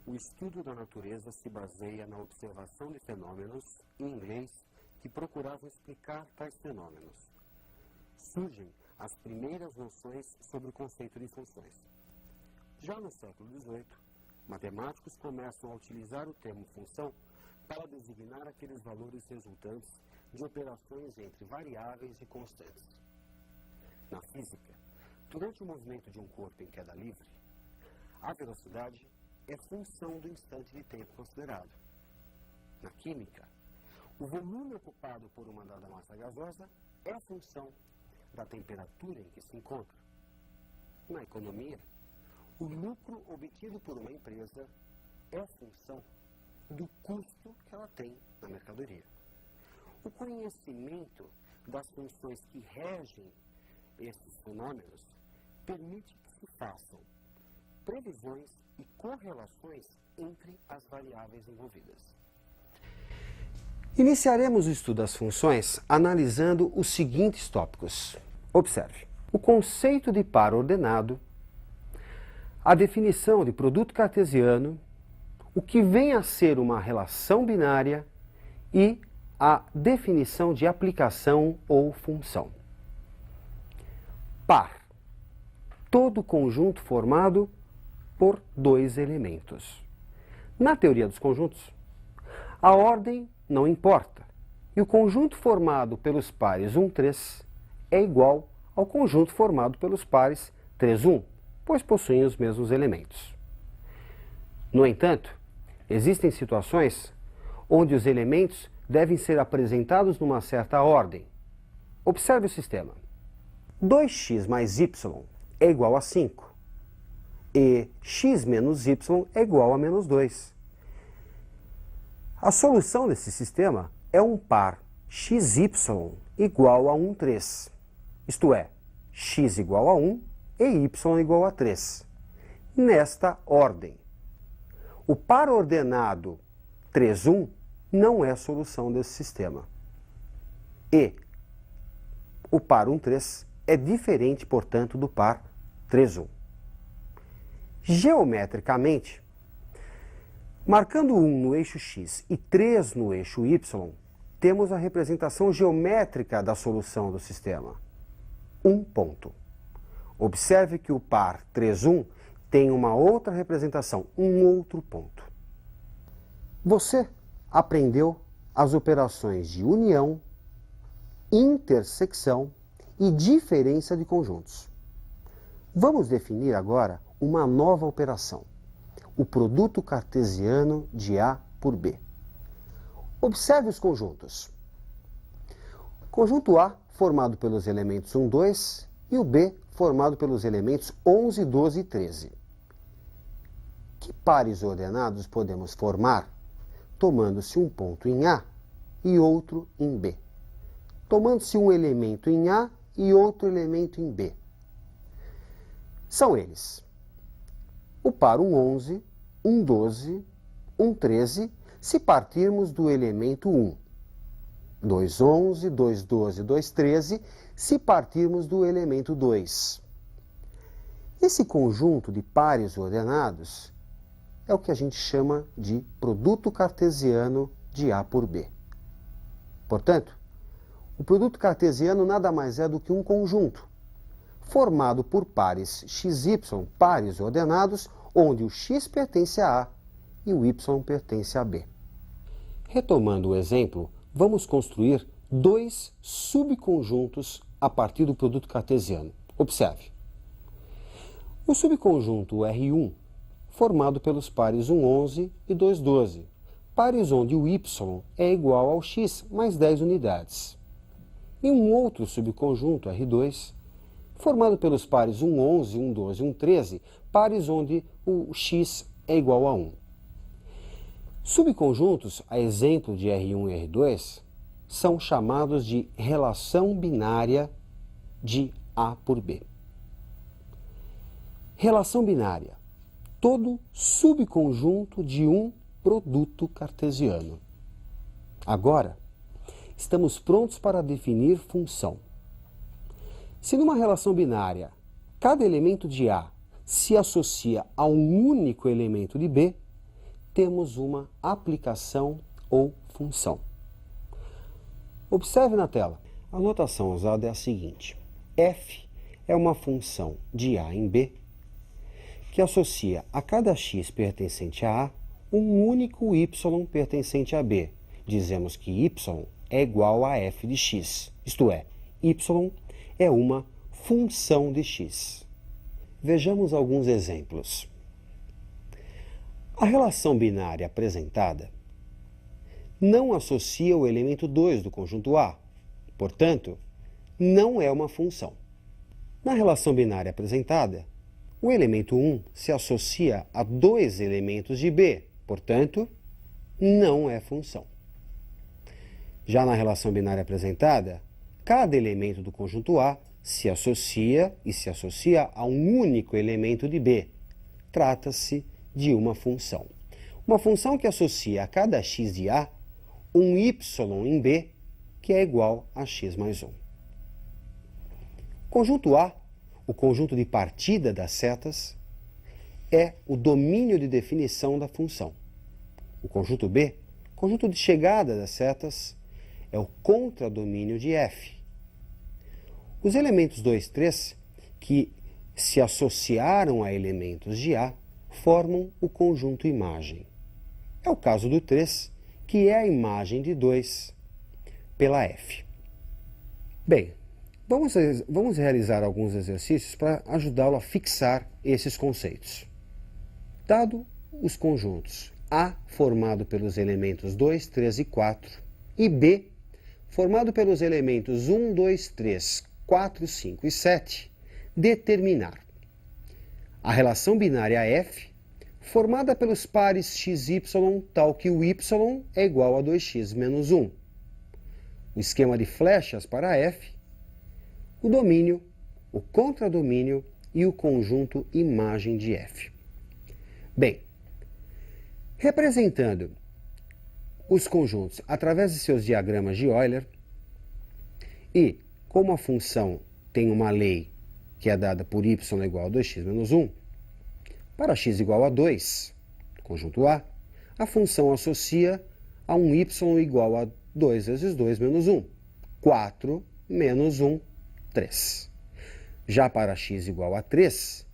O estudo da natureza se baseia na observação de fenômenos, em inglês, que procuravam explicar tais fenômenos. Surgem as primeiras noções sobre o conceito de funções. Já no século XVIII, matemáticos começam a utilizar o termo função para designar aqueles valores resultantes de operações entre variáveis e constantes. Na física, durante o movimento de um corpo em queda livre, a velocidade é função do instante de tempo considerado. Na química, o volume ocupado por uma dada massa gasosa é função da temperatura em que se encontra. Na economia, o lucro obtido por uma empresa é função do custo que ela tem na mercadoria. O conhecimento das funções que regem esses fenômenos permite que se façam previsões e correlações entre as variáveis envolvidas. Iniciaremos o estudo das funções analisando os seguintes tópicos. Observe: o conceito de par ordenado, a definição de produto cartesiano, o que vem a ser uma relação binária e a definição de aplicação ou função. Par: todo conjunto formado por dois elementos. Na teoria dos conjuntos, a ordem não importa, e o conjunto formado pelos pares 1, 3 é igual ao conjunto formado pelos pares 3, 1, pois possuem os mesmos elementos. No entanto, existem situações onde os elementos devem ser apresentados numa certa ordem. Observe o sistema. 2x mais y é igual a 5. E x menos y é igual a menos 2. A solução desse sistema é um par xy igual a 1, 3. Isto é, x igual a 1 e y igual a 3. Nesta ordem. O par ordenado 3, 1 não é a solução desse sistema. E o par 1, 3 é diferente, portanto, do par 3, 1. Geometricamente, marcando 1 no eixo x e 3 no eixo y, temos a representação geométrica da solução do sistema. Um ponto. Observe que o par 3, 1 tem uma outra representação, um outro ponto. Você aprendeu as operações de união, intersecção e diferença de conjuntos. Vamos definir agora uma nova operação, o produto cartesiano de A por B. Observe os conjuntos. O conjunto A, formado pelos elementos 1, 2, e o B, formado pelos elementos 11, 12 e 13. Que pares ordenados podemos formar tomando-se um ponto em A e outro em B? Tomando-se um elemento em A e outro elemento em B. São eles: o par 11, 12, 13, se partirmos do elemento 1. 11, 12, 13, se partirmos do elemento 2. Esse conjunto de pares ordenados é o que a gente chama de produto cartesiano de A por B. Portanto, o produto cartesiano nada mais é do que um conjunto formado por pares xy, pares ordenados, onde o x pertence a A e o y pertence a B. Retomando o exemplo, vamos construir dois subconjuntos a partir do produto cartesiano. Observe. O subconjunto R1, formado pelos pares 11 e 12, pares onde o y é igual ao x mais 10 unidades. E um outro subconjunto R2, formado pelos pares 11, 12 e 13, pares onde o x é igual a 1. Subconjuntos, a exemplo de R1 e R2, são chamados de relação binária de A por B. Relação binária: todo subconjunto de um produto cartesiano. Agora, estamos prontos para definir função. Se numa relação binária, cada elemento de A se associa a um único elemento de B, temos uma aplicação ou função. Observe na tela. A notação usada é a seguinte: f é uma função de a em b que associa a cada x pertencente a um único y pertencente a b. Dizemos que y é igual a f de x, isto é, y é uma função de x. Vejamos alguns exemplos. A relação binária apresentada não associa o elemento 2 do conjunto A, portanto, não é uma função. Na relação binária apresentada, o elemento 1 se associa a dois elementos de B, portanto, não é função. Já na relação binária apresentada, cada elemento do conjunto A se associa a um único elemento de B. Trata-se de uma função. Uma função que associa a cada x de A um y em B, que é igual a x mais 1. Conjunto A, o conjunto de partida das setas, é o domínio de definição da função. O conjunto B, conjunto de chegada das setas, é o contradomínio de f. Os elementos 2 e 3, que se associaram a elementos de A, formam o conjunto imagem. É o caso do 3, que é a imagem de 2 pela f. Bem, vamos realizar alguns exercícios para ajudá-lo a fixar esses conceitos. Dado os conjuntos A formado pelos elementos 2, 3 e 4 e B formado pelos elementos 1, 2, 3, 4, 5 e 7, determinar a relação binária f formada pelos pares x e y, tal que o y é igual a 2x menos 1. O esquema de flechas para f, o domínio, o contradomínio e o conjunto imagem de f. Bem, representando os conjuntos através de seus diagramas de Euler e como a função tem uma lei que é dada por y igual a 2x menos 1, para x igual a 2, conjunto A, a função associa a um y igual a 2 vezes 2 menos 1, 4 menos 1, 3. Já para x igual a 3,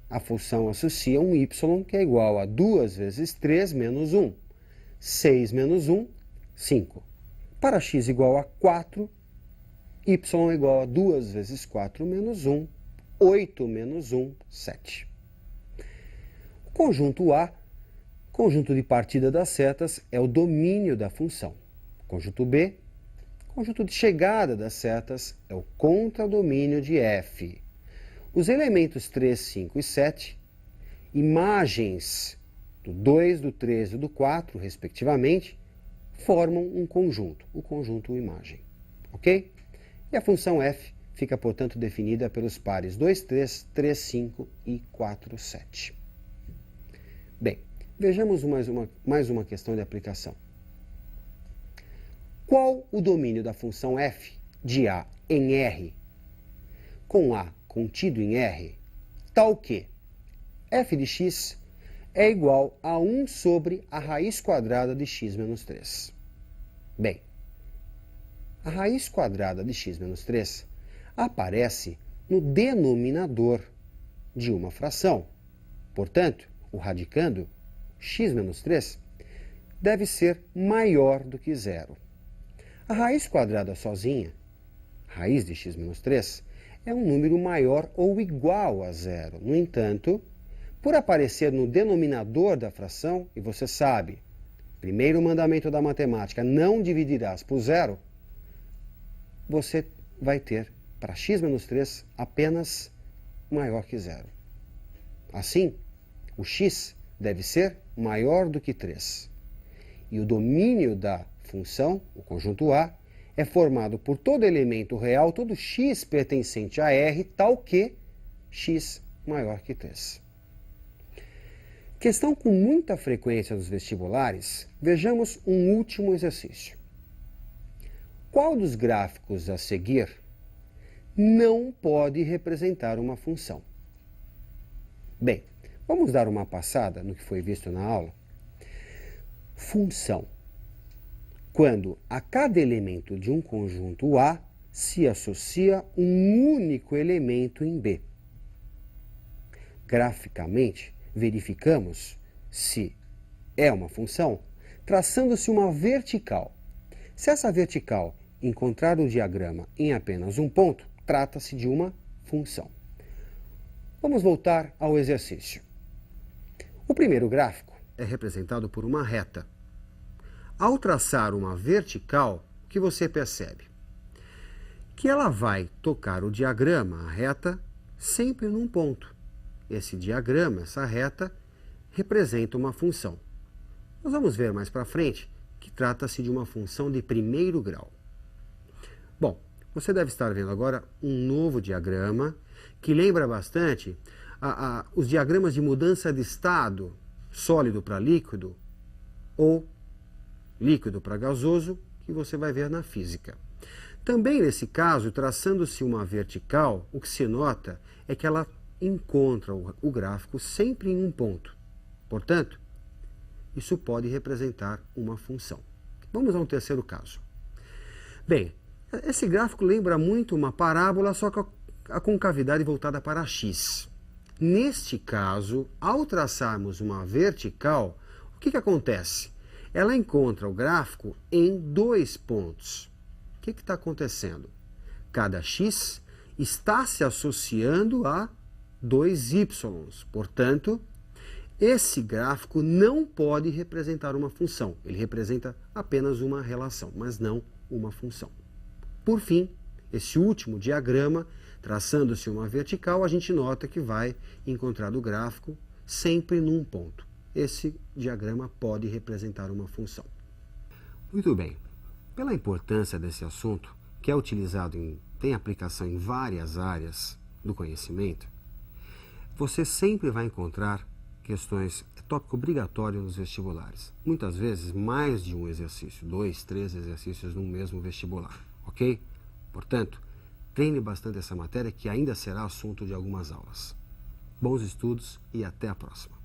a função associa um y que é igual a 2 vezes 3 menos 1, 6 menos 1, 5. Para x igual a 4, y é igual a 2 vezes 4 menos 1, 8 menos 1, 7. O conjunto A, conjunto de partida das setas, é o domínio da função. Conjunto B, conjunto de chegada das setas, é o contradomínio de f. Os elementos 3, 5 e 7, imagens do 2, do 3 e do 4, respectivamente, formam um conjunto, o conjunto imagem. Ok? E a função f fica, portanto, definida pelos pares 2, 3, 3, 5 e 4, 7. Bem, vejamos mais uma questão de aplicação. Qual o domínio da função f de A em R, com A contido em R, tal que f de x é igual a 1 sobre a raiz quadrada de x menos 3? Bem, a raiz quadrada de x menos 3 aparece no denominador de uma fração. Portanto, o radicando, x menos 3, deve ser maior do que zero. A raiz quadrada sozinha, raiz de x menos 3, é um número maior ou igual a zero. No entanto, por aparecer no denominador da fração, e você sabe, primeiro mandamento da matemática, não dividirás por zero, você vai ter, para x menos 3, apenas maior que zero. Assim, o x deve ser maior do que 3. E o domínio da função, o conjunto A, é formado por todo elemento real, todo x pertencente a R, tal que x maior que 3. Questão com muita frequência nos vestibulares, vejamos um último exercício. Qual dos gráficos a seguir não pode representar uma função? Bem, vamos dar uma passada no que foi visto na aula. função, quando a cada elemento de um conjunto A se associa um único elemento em B. Graficamente, verificamos se é uma função traçando-se uma vertical. Se essa vertical encontrar o diagrama em apenas um ponto, trata-se de uma função. Vamos voltar ao exercício. O primeiro gráfico é representado por uma reta. Ao traçar uma vertical, o que você percebe? Que ela vai tocar o diagrama, a reta, sempre num ponto. Esse diagrama, essa reta, representa uma função. Nós vamos ver mais para frente que trata-se de uma função de primeiro grau. Bom, você deve estar vendo agora um novo diagrama que lembra bastante os diagramas de mudança de estado, sólido para líquido ou líquido para gasoso, que você vai ver na física. Também nesse caso, traçando-se uma vertical, o que se nota é que ela encontra o gráfico sempre em um ponto. Portanto, isso pode representar uma função. Vamos a um terceiro caso. Bem, esse gráfico lembra muito uma parábola, só que a concavidade voltada para x. Neste caso, ao traçarmos uma vertical, o que acontece? Ela encontra o gráfico em dois pontos. O que está acontecendo? Cada x está se associando a dois y. Portanto, esse gráfico não pode representar uma função. Ele representa apenas uma relação, mas não uma função. Por fim, esse último diagrama, traçando-se uma vertical, a gente nota que vai encontrar o gráfico sempre num ponto. Esse diagrama pode representar uma função. Muito bem. Pela importância desse assunto, que é utilizado tem aplicação em várias áreas do conhecimento, você sempre vai encontrar questões, é tópico obrigatório nos vestibulares. Muitas vezes, mais de um exercício, 2, 3 exercícios no mesmo vestibular, ok? Portanto, treine bastante essa matéria que ainda será assunto de algumas aulas. Bons estudos e até a próxima.